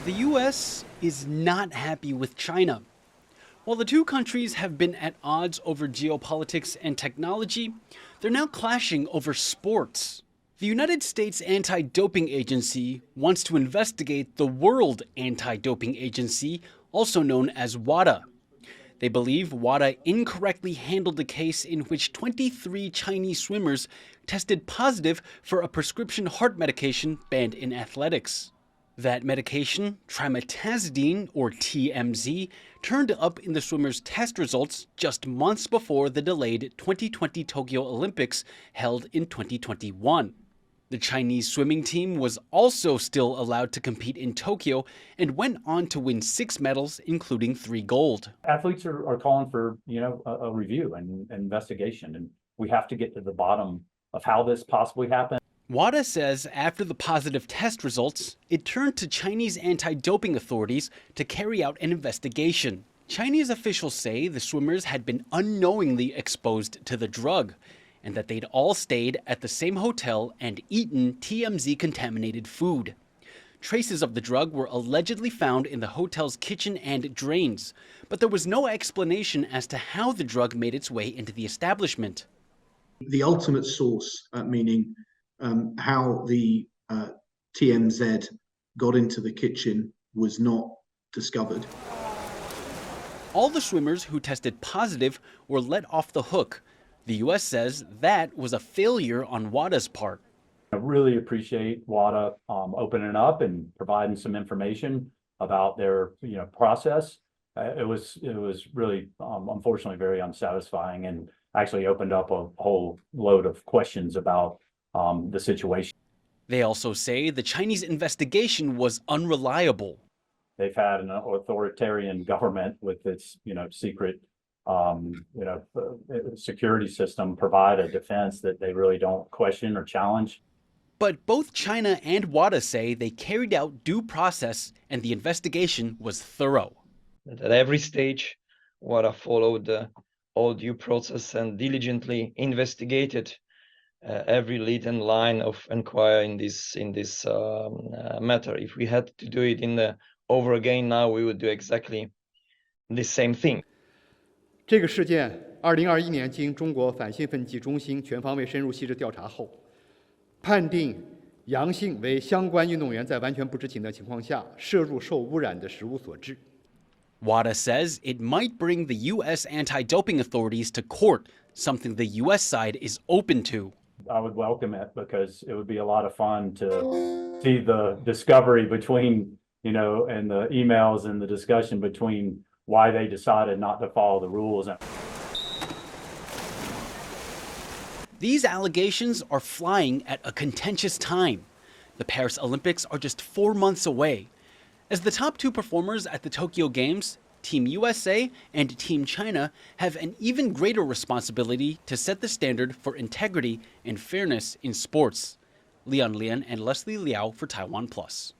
The US is not happy with China. While the two countries have been at odds over geopolitics and technology, they're now clashing over sports. The United States Anti-Doping Agency wants to investigate the World Anti-Doping Agency, also known as WADA. They believe WADA incorrectly handled a case in which 23 Chinese swimmers tested positive for a prescription heart medication banned in athletics. That medication, trimetazidine, or TMZ, turned up in the swimmers' test results just months before the delayed 2020 Tokyo Olympics held in 2021. The Chinese swimming team was also still allowed to compete in Tokyo and went on to win 6 medals, including 3 gold. Athletes are calling for, a review and investigation, and we have to get to the bottom of how this possibly happened. WADA says after the positive test results, it turned to Chinese anti-doping authorities to carry out an investigation. Chinese officials say the swimmers had been unknowingly exposed to the drug, and that they'd all stayed at the same hotel and eaten TMZ-contaminated food. Traces of the drug were allegedly found in the hotel's kitchen and drains, but there was no explanation as to how the drug made its way into the establishment. The ultimate source, meaning how the TMZ got into the kitchen, was not discovered. All the swimmers who tested positive were let off the hook. The U.S. says that was a failure on WADA's part. I really appreciate WADA opening up and providing some information about their process. It was really unfortunately very unsatisfying, and actually opened up a whole load of questions about the situation. They also say the Chinese investigation was unreliable. They've had an authoritarian government with its secret security system provide a defense that they really don't question or challenge. But both China and WADA say they carried out due process and the investigation was thorough. At every stage, WADA followed all due process and diligently investigated every lead and line of inquiry in this matter. If we had to do it over again now, we would do exactly the same thing. 这个事件，2021年经中国反兴奋剂中心全方位深入细致调查后，判定阳性为相关运动员在完全不知情的情况下摄入受污染的食物所致。WADA says it might bring the U.S. anti-doping authorities to court, something the U.S. side is open to. I would welcome it because it would be a lot of fun to see the discovery between, and the emails and the discussion between why they decided not to follow the rules. These allegations are flying at a contentious time. The Paris Olympics are just 4 months away. As the top 2 performers at the Tokyo Games, Team USA and Team China have an even greater responsibility to set the standard for integrity and fairness in sports. Lien and Leslie Liao for TaiwanPlus.